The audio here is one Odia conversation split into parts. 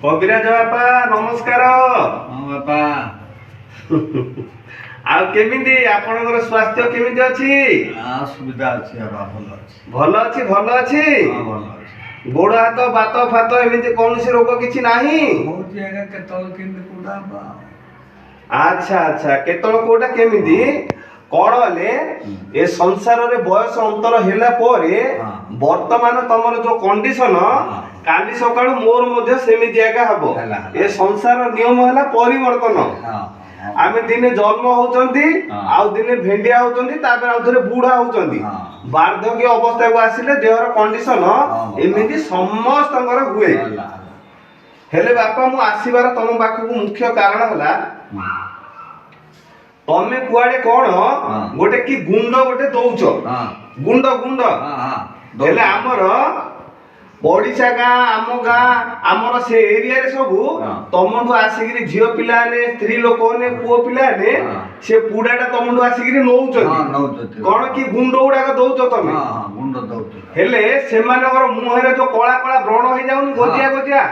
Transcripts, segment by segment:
କବିରାଜ ବାପା ନମସ୍କାର। ହଁ ବାପା। ଆଉ କେମିତି ଆପଣଙ୍କର ସ୍ୱାସ୍ଥ୍ୟ କେମିତି ଅଛି? ସୁବିଧା ଅଛି ବାପା, ଭଲ ଭଲ ଅଛି। ଅଛି ଭଲ ଅଛି। ହଁ ଭଲ ଅଛି। ଗୋଡ଼ ହାତ ବାତ ଫାତ ଏମିତି କୌଣସି ରୋଗ କିଛି ନାହିଁ? ହଉଛି ଆଜ୍ଞା କେତେବେଳେ କେମିତି କୋଉଟା ବାପା। ଆଚ୍ଛା ଆଚ୍ଛା, କେତେବେଳେ କୋଉଟା କେମିତି କଣ ହେଲେ ଏ ସଂସାରରେ ବୟସ ଅନ୍ତର ହେଲା ପରେ ବର୍ତ୍ତମାନ ତମର ଯୋଉ କଣ୍ଡିସନ କାଲି ସକାଳୁ ମୋର ମଧ୍ୟ ସେମିତି ଆଜ୍ଞା ହବ। ଏ ସଂସାର ନିୟମ ହେଲା ପରିବର୍ତ୍ତନ। ଆମେ ଦିନେ ଜନ୍ମ ହଉଛନ୍ତି, ଆଉ ଦିନେ ଭେଣ୍ଡିଆ ହଉଛନ୍ତି, ତାପରେ ଆଉ ଥରେ ବୁଢା ହଉଛନ୍ତି। ବାର୍ଦ୍ଧକ୍ୟ ଅବସ୍ଥାକୁ ଆସିଲେ ଦେହର କଣ୍ଡିସନ ଏମିତି ସମସ୍ତଙ୍କର ହୁଏ। ହେଲେ ବାପା ମୁଁ ଆସିବାର ତମ ପାଖକୁ ମୁଖ୍ୟ କାରଣ ହେଲା ତମେ କୁଆଡେ କଣ ଗୋଟେ କି ଗୁଣ୍ଡ ଗୋଟେ ଦଉଛ, ଗୁଣ୍ଡ ଗୁଣ୍ଡ। ହେଲେ ଆମର ଓଡିଶା ଗାଁ, ଆମ ଗାଁ, ଆମର ସେ ଏରିଆରେ ସବୁ ତମଠୁ ଆସିକିରି ଝିଅ ପିଲାମାନେ, ସ୍ତ୍ରୀ ଲୋକମାନେ, ପୁଅ ପିଲାମାନେ ସେ ପୁଡାଟା ତମଠୁ ଆସିକିରି ନଉଛନ୍ତି। କଣ କି ଗୁଣ୍ଡ ଗୁଡାକ ଦଉଛ ତମେ। ହେଲେ ସେମାନଙ୍କର ମୁହଁରେ ଯୋଉ କଳା କଳା ବ୍ରଣ ହେଇଯାଉନି, ଗଜିଆ ଗଜିଆ,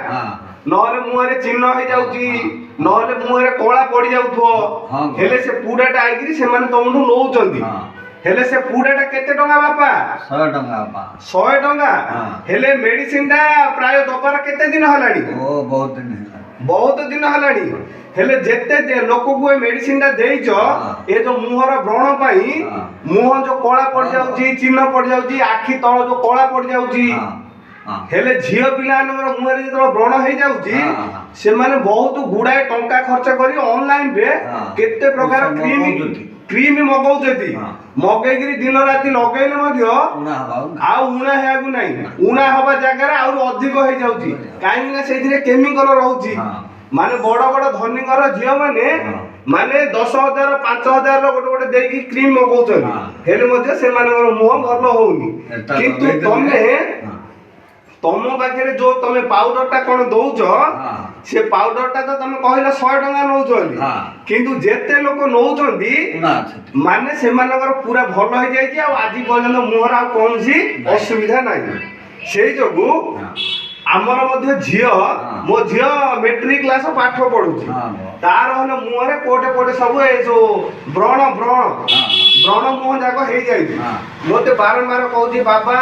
ନହେଲେ ମୁହଁରେ ଚିହ୍ନ ହେଇଯାଉଛି, ନହେଲେ ମୁହଁରେ କଳା ପଡି ଯାଉଥିବ। ହେଲେ ସେ ପୁଡାଟା ଆଇକିରି ସେମାନେ ତମଠୁ ନଉଛନ୍ତି। ହେଲେ ସେ ପୁଡାଟା କେତେ ଟଙ୍କା ବାପା? 100 ଟଙ୍କା ବାପା। 100 ଟଙ୍କା। ହେଲେ ମେଡିସିନ ଟା ପ୍ରାୟ ଦବାର କେତେ ଦିନ ହେଲାଣି? ବହୁତ ଦିନ ହେଲା। ବହୁତ ଦିନ ହେଲାଣି। ହେଲେ ଯେତେ ଲୋକକୁ ଏ ମେଡିସିନ ଟା ଦେଇଛ, ଏ ଯୋଉ ମୁହଁର ବ୍ରଣ ପାଇଁ ମୁହଁ ଯୋଉ କଳା ପଡିଯାଉଛି, ଚିହ୍ନ ପଡିଯାଉଛି, ଆଖି ତଳ ଯୋଉ କଳା ପଡିଯାଉଛି। ହେଲେ ଝିଅ ପିଲାମାନଙ୍କର ମୁହଁରେ ଯେତେବେଳେ ବ୍ରଣ ହେଇଯାଉଛି, ସେମାନେ ବହୁତ ଗୁଡାଏ ଟଙ୍କା ଖର୍ଚ୍ଚ କରି ଅନଲାଇନ ରେ କେତେ ପ୍ରକାର କ୍ରିମ ମଗଉଛନ୍ତି। ମଗେଇକିରି ଦିନ ରାତି ଲଗେଇଲେ ମଧ୍ୟ ଆଉ ଉଣା ହେବାକୁ ନାହିଁ। ଉଣା ହବା ଜାଗାରେ ଆହୁରି ଅଧିକ ହେଇଯାଉଛି, କାହିଁକି ନା ସେଇଥିରେ କେମିକାଲ ରହୁଛି। ମାନେ ବଡ ବଡ ଧନୀଙ୍କର ଝିଅ ମାନେ 10,000 5,000 ଗୋଟେ ଗୋଟେ ଦେଇକି କ୍ରିମ ମଗଉଛନ୍ତି। ହେଲେ ମଧ୍ୟ ସେମାନଙ୍କର ମୁହଁ ଭଲ ହଉନି। କିନ୍ତୁ ତମ ପାଖରେ ଯୋଉ ତମେ ପାଉଡର ଟା କଣ ଦଉଛ, ସେ ପାଉଡର ଟା ତ ତମେ କହିଲ 100 ଟଙ୍କା ନଉଛ ବୋଲି, କିନ୍ତୁ ଯେତେ ଲୋକ ନଉଛନ୍ତି ମାନେ ସେମାନଙ୍କର ପୁରା ଭଲ ହେଇଯାଇଛି, ଆଉ ଆଜି ପର୍ଯ୍ୟନ୍ତ ମୁହଁର ଆଉ କୌଣସି ଅସୁବିଧା ନାହିଁ। ସେଇ ଯୋଗୁ ଆମର ମଧ୍ୟ ଝିଅ, ମୋ ଝିଅ ମେଟ୍ରିକ କ୍ଲାସ ପାଠ ପଢୁଛି, ତାର ହେଲେ ମୁହଁରେ କୋଟେ କୋଟେ ସବୁ ଏ ଯୋଉ ବ୍ରଣ ମୁହଁ ଯାକ ହେଇଯାଇଛି। ମତେ ବାରମ୍ବାର କହୁଛି ବାବା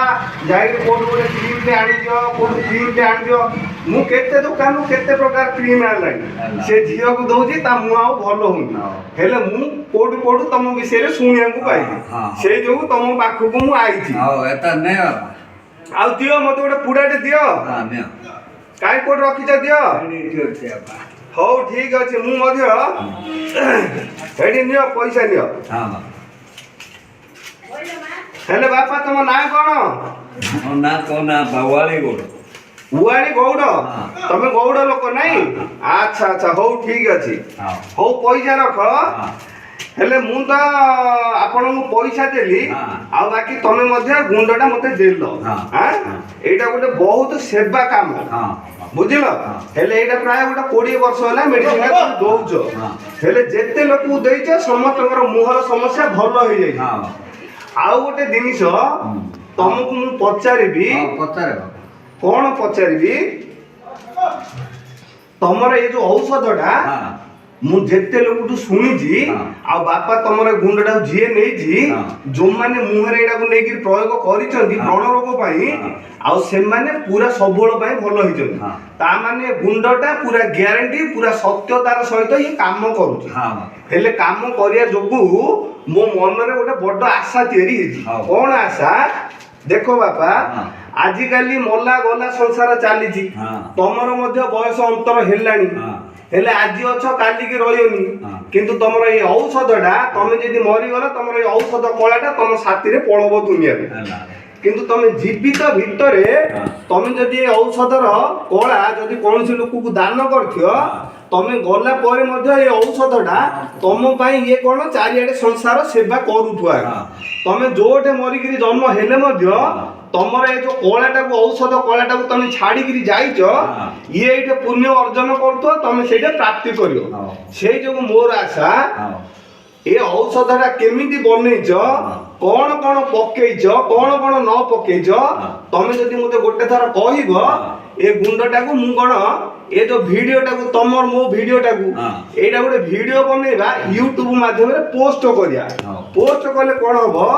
ଯାଇକି କୋଉଠୁ ଗୋଟେ କ୍ରିମଟେ ଆଣିଦିଅ, କୋଉଠୁ କ୍ରିମଟେ ଆଣିଦିଅ। ମୁଁ କେତେ ଦୋକାନରୁ କେତେ ପ୍ରକାର କ୍ରିମ ଆଣିଲାଣି, ସେ ଝିଅକୁ ଦଉଛି, ତା ମୁହଁ ଆଉ ଭଲ ହଉନି। ହେଲେ ମୁଁ କୋଉଠୁ ତମ ବିଷୟରେ ଶୁଣିବାକୁ ପାଇଲି, ସେଇ ଯୋଗୁ ତମ ପାଖକୁ ମୁଁ ଆଇଛି। ଆଉ ଦିଅ ମତେ ଗୋଟେ ପୁଡାଟେ ଦିଅ। କାହିଁ କୋଉଠି ରଖିଛ ଦିଅ। ହଉ ଠିକ ଅଛି, ମୁଁ ମଧ୍ୟ ଏଠି ନିଅ, ପଇସା ନିଅ। ହେଲେ ବାପା ତମ ନାଁ କଣ? ଉଆଳି ଗୌଡ। ତମେ ଗୌଡ ଲୋକ ନାଇଁ? ଆଚ୍ଛା ଆଚ୍ଛା, ହଉ ଠିକ ଅଛି। ହଉ ପଇସା ରଖ। ହେଲେ ମୁଁ ତ ଆପଣଙ୍କୁ ପଇସା ଦେଲି, ଆଉ ବାକି ତମେ ମଧ୍ୟ ଗୁଣ୍ଡଟା ମତେ ଦେଲ। ଏଇଟା ଗୋଟେ ବହୁତ ସେବା କାମ, ବୁଝିଲ। ହେଲେ ଏଇଟା ପ୍ରାୟ ଗୋଟେ 20 ବର୍ଷ ହେଲା ମେଡିସିନ ଦଉଛ। ହେଲେ ଯେତେ ଲୋକକୁ ଦେଇଛ ସମସ୍ତଙ୍କର ମୁହଁର ସମସ୍ୟା ଭଲ ହେଇଯାଇଛି। ଆଉ ଗୋଟେ ଜିନିଷ ତମକୁ ମୁଁ ପଚାରିବି। କଣ ପଚାରିବି? ତମର ଏଇ ଯୋଉ ଔଷଧଟା ମୁଁ ଯେତେ ଲୋକଠୁ ଶୁଣିଛି, ଆଉ ବାପା ତମର ଗୁଣ୍ଡଟାକୁ ଯିଏ ନେଇଛି, ଯୋଉମାନେ ମୁହଁରେ ଏଇଟାକୁ ନେଇକି ପ୍ରୟୋଗ କରିଛନ୍ତି ବ୍ରଣ ରୋଗ ପାଇଁ, ଆଉ ସେମାନେ ପୁରା ସବୁବେଳ ପାଇଁ ଭଲ ହେଇଛନ୍ତି। ତା ମାନେ ଗୁଣ୍ଡଟା ପୁରା ଗ୍ୟାରେଣ୍ଟି, ପୁରା ସତ୍ୟତାର ସହିତ ଇଏ କାମ କରୁଛି। ହେଲେ କାମ କରିବା ଯୋଗୁ ମୋ ମନରେ ଗୋଟେ ବଡ ଆଶା ତିଆରି ହେଇଛି। କଣ ଆଶା? ଦେଖ ବାପା, ଆଜିକାଲି ମଲା ଗଲା ସଂସାର ଚାଲିଛି। ତମର ମଧ୍ୟ ବୟସ ଅନ୍ତର ହେଲାଣି, ହେଲେ ଆଜି ଅଛ କାଲିକି ରହିବନି। କିନ୍ତୁ ତମର ଏଇ ଔଷଧଟା, ତମେ ଯଦି ମରିଗଲ, ତମର ଏଇ ଔଷଧ କଳାଟା ତମ ସାଥିରେ ପଳବ ଦୁନିଆରେ। କିନ୍ତୁ ତମେ ଜୀବିତ ଭିତରେ ତମେ ଯଦି ଏ ଔଷଧର କଳା ଯଦି କୌଣସି ଲୋକକୁ ଦାନ କରିଥିବ, ତମେ ଗଲା ପରେ ମଧ୍ୟ ଏ ଔଷଧଟା ତମ ପାଇଁ ଇଏ କଣ ଚାରିଆଡେ ସଂସାର ସେବା କରୁଥିବ। ତମେ ଯୋଉଠି ମରିକିରି ଜନ୍ମ ହେଲେ ମଧ୍ୟ ତମର ଏ ଯୋଉ କଳାଟାକୁ, ଔଷଧ କଳାଟାକୁ ତମେ ଛାଡିକିରି ଯାଇଛ, ଇଏ ଏଇଠି ପୁଣ୍ୟ ଅର୍ଜନ କରୁଥିବ, ତମେ ସେଇଟା ପ୍ରାପ୍ତି କରିବ। ସେଇ ଯୋଗୁ ମୋର ଆଶା, ଏ ଔଷଧଟା କେମିତି ବନେଇଛ, କଣ କଣ ପକେଇଛ, କଣ କଣ ନ ପକେଇଛ, ତମେ ଯଦି ମତେ ଗୋଟେ ଥର କହିବ, ए गुंडटाकू मु कोन ए जो भिडियोटाकू तमर मो भिडियोटाकू एटा गोटे भिडियो बनेबा यूट्यूब माध्यम रे पोस्ट करिया पोस्ट कले कोन हबो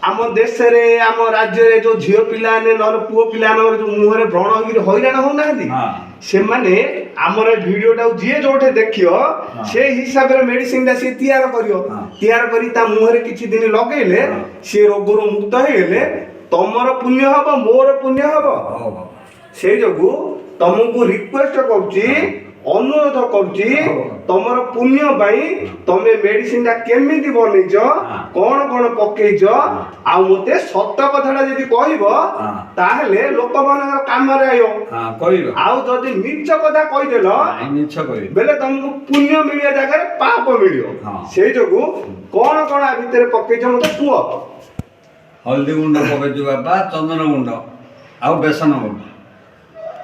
आम देश रे आम राज्य रे जो झियो पिला ने नर पुओ पिला ने जो मुहरे व्रण होई हैरान हो नांदी से माने हमर भिडियोटा जे जोठे देखियो से हिसाब रे मेडिसिन दा से तैयार करियो तैयार करी ता मुहरे किछि दिन लगेले से रोगरो मुक्त हेले तमर पुण्य हबो मोर पुण्य हबो से जगु तुमको रिक्वेस्ट करूची अनुरोध करूची तमर पुण्य बाई तमे मेडिसिन दा केमिति बनैजो कोन कोन पकेइजो आ मते सत्य कथाटा जदी कहइबो ताहले लोक मानकर काम रे आयो कहइबो आ जदी मिछ कथा कहि देलो मिछ कहि बेले तुमको पुण्य मिलिया जागा रे पाप मिलियो से जगु कोन कोन आ भीतर पकेइजो मते पुओ हल्दी गुंड पकेइजो बाबा चंदन गुंड आ बेसन गुंड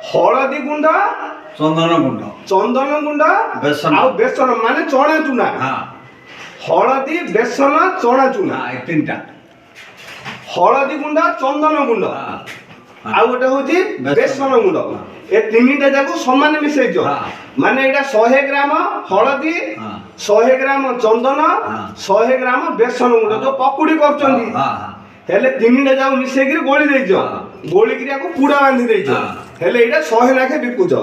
हलदी गुंड चंदन गुंड बेसन आ बेसन माने चना चूना हलदी बेसन चना चूना तीनटा हलदी गुंड चंदन गुंड आ गोटे होची बेसन गुंड ए तीनटा जाको समान मिसेइजो माने एटा 100 ग्राम हलदी 100 ग्राम चंदन 100 ग्राम बेसन गुंड जो पकुड़ी करचंदी हेले तीनटा जाको मिसेइकरी गोली देइजो गोली क्रिया को पूरा बांधी देइजो हेले एटा 100 लाखे बिकुजो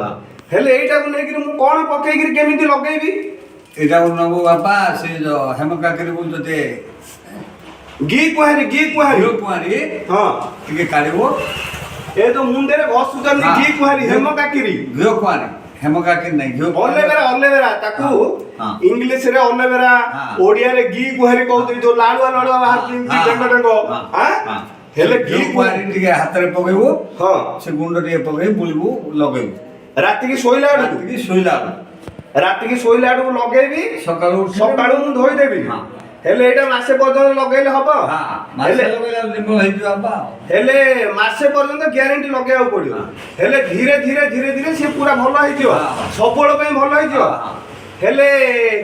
हेले एटा को नेकिरी मु कोन पकेइकरी केमिति लगेबी एटा को नबो बाबा से जो हेमकाकरी बोलते घी कुहारी हां ठीक काढिबो ए तो मुंडे रे घसुचंदी घी कुहारी हेमकाकरी हेमकाकरी नहीं घी ओलेवेरा ताकू इंग्लिश रे ओलेवेरा ओडिया रे घी कुहारी कहते जो लाडुआ बाहर पिंकी डंगो हां हेले घी कुहारी ठीक हाथ रे पकेबो हां से गुंड रे पके बुलबो लगेबो राती की सोइला आडू लगेबी सकाळू मु धोई देबी हेले एटा मासे पर्यंत लगेले हबो मासे लगेला निमो हेइ बाबा हेले मासे पर्यंत ग्यारंटी लगेया पड़ियो हेले धीरे धीरे से पूरा भलो होई जियो सबोळ पे भलो होई जियो हेले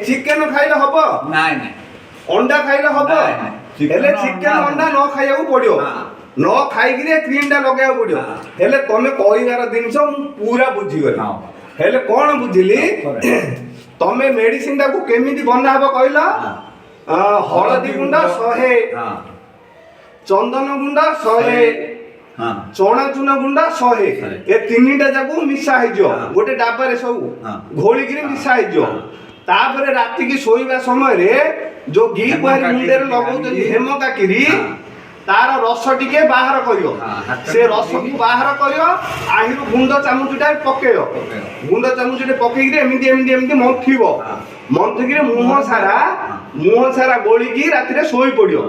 चिकन खाइले हबो नाइ अंडा खाइले हबो हेले चिकन अंडा न खाइयाउ पड़ियो न खाइगिरे क्रीम टा लगेया पड़ियो हेले तमे कहिगार दिनस मु पूरा बुझी गली हेले कोन बुझिली तमे मेडिसिन टा को केमिति बना हबो कहिला हलदी गुंड 100 चंदन गुंड 100 चना चूना गुंड 100 ए तीनटा जाको मिसा हिजो गोटे डाबा रे सब घोली गिरी मिसा हिजो तापरे राती की सोईबा समय रे जो घी कुहारी मुंडे रे लगाउतली हेमकाकरी तार रस टिके बाहर करियो से रस को बाहर करियो आहिरु गुंड चामुचटा पकेयो गुंड चामुचटे पकेइरे एमिति मंथिबो मंथिगिरे मुंह सारा गोली की राती रे सोई पड़ियो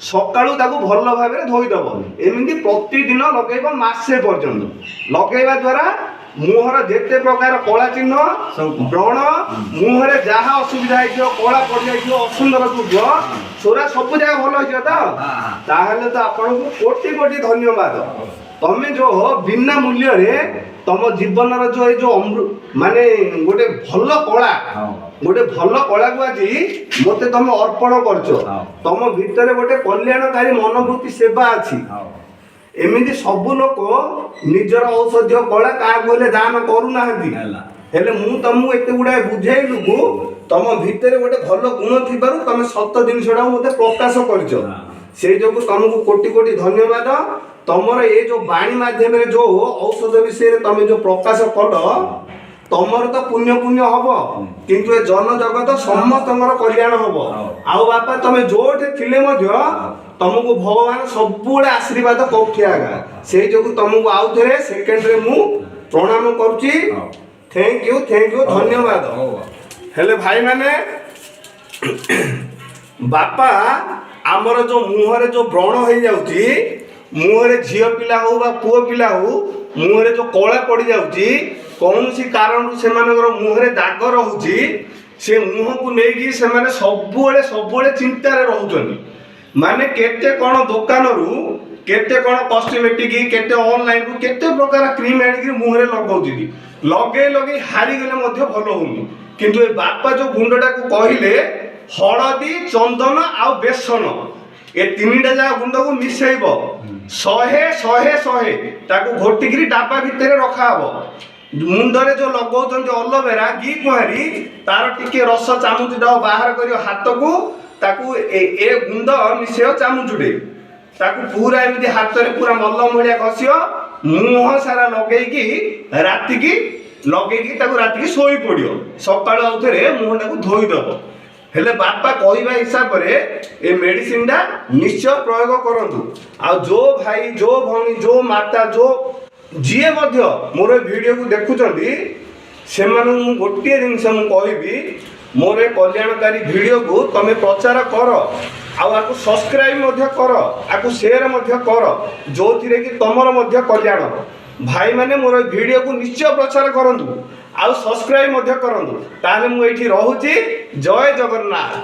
सकाळू ताकू भल भाबरे धोई दबो एमिति प्रतिदिन लगेबो मासे पर्यंत लगेबा द्वारा मुहर जेते प्रकार कला चिन्ह व्रण मुहरे जहा असुविधा हो कला पड़ जाइयो असुंदर दुर्ग सोरा सब जगह भल हो ताहले तो आपन को कोटि कोटि धन्यवाद तमे जो बिना मूल्य रे तम जीवन रो जो माने गोटे भल कला को आज मते तुम अर्पण करछो तम भीतर गोटे कल्याणकारी मनोवृत्ति सेवा अछि एमिति सब लोक निजर औषधीय कला का बोले दान करू नाहंती हेले मु तुमको एते गुडा बुझेइलु को तम भीतर गोटे भल गुण थिबारु तमे सत्य जिनिसडा मते प्रकाश करछो से जोगु तुमको कोटि कोटि धन्यवाद तमर ए जो वाणी माध्यम रे जो औषध विषय रे तमे जो प्रकाश कल तमर तो पुण्य हबो किंतु ए जन जगत समस्तंगर कल्याण हबो आउ बापा तमे जोठे थिले मध्य तुमको भगवान सबुले आशीर्वाद कौथियागा से जोगु तुमको आउ थरे सेकंड रे मु प्रणाम करूची थैंक यू धन्यवाद हेले भाई माने बापा आमर जो मुहरे जो व्रण हो जाउची मुहरे झियो पिला हो बा पुओ पिला हो मुहरे जो कला पड़ जाउची कौन सी कारण से मानकर मुहरे दाग रहुची से मुह को लेकी से माने सबुले चिंता रे रहउचनी माने केते कोन दुकान रु केते कोन कॉस्मेटिक केते ऑनलाइन रु केते प्रकार क्रीम आनी मुहरे लगाउची लगे हारी गले मध्य भलो होनी किंतु ए बापा जो गुंडटा को कहिले हलदी चंदन आ बेसन ए तीनटा जा गुंड को मिसेइबो ଶହେ ତାକୁ ଘୋଟିକିରି ଡାବା ଭିତରେ ରଖାହବ। ମୁଣ୍ଡରେ ଯୋଉ ଲଗାଉଛନ୍ତି ଅଲୋଭେରା ଘି କୁଆଁରୀ ତାର ଟିକେ ରସ ଚାମୁଚଟା ବାହାର କରିବ ହାତକୁ, ତାକୁ ଏ ଗୁଣ୍ଡ ମିଶେଇବ ଚାମୁଚଟେ, ତାକୁ ପୁରା ଏମିତି ହାତରେ ପୁରା ମଲମ ଭଳିଆ ଘଷିବ, ମୁହଁ ସାରା ଲଗେଇକି ରାତିକି ତାକୁ ରାତିକି ଶୋଇ ପଡ଼ିବ। ସକାଳୁ ଆଉ ଥରେ ମୁହଁଟାକୁ ଧୋଇଦବ। ହେଲେ ବାପା କହିବା ହିସାବରେ ଏ ମେଡିସିନଟା ନିଶ୍ଚୟ ପ୍ରୟୋଗ କରନ୍ତୁ। ଆଉ ଯୋଉ ଭାଇ, ଯୋଉ ଭଉଣୀ, ଯୋଉ ମାତା, ଯୋଉ ଯିଏ ମଧ୍ୟ ମୋର ଏ ଭିଡ଼ିଓକୁ ଦେଖୁଛନ୍ତି ସେମାନଙ୍କୁ ମୁଁ ଗୋଟିଏ ଜିନିଷ ମୁଁ କହିବି, ମୋର ଏ କଲ୍ୟାଣକାରୀ ଭିଡ଼ିଓକୁ ତମେ ପ୍ରଚାର କର, ଆଉ ଆକୁ ସବସ୍କ୍ରାଇବ ମଧ୍ୟ କର, ଆକୁ ସେୟାର ମଧ୍ୟ କର, ଯୋଉଥିରେ କି ତମର ମଧ୍ୟ କଲ୍ୟାଣ। ଭାଇମାନେ ମୋର ଏ ଭିଡ଼ିଓକୁ ନିଶ୍ଚୟ ପ୍ରଚାର କରନ୍ତୁ, ଆଉ ସବସ୍କ୍ରାଇବ ମଧ୍ୟ କରନ୍ତୁ। ତାହେଲେ ମୁଁ ଏଇଠି ରହୁଛି। ଜୟ ଜଗନ୍ନାଥ।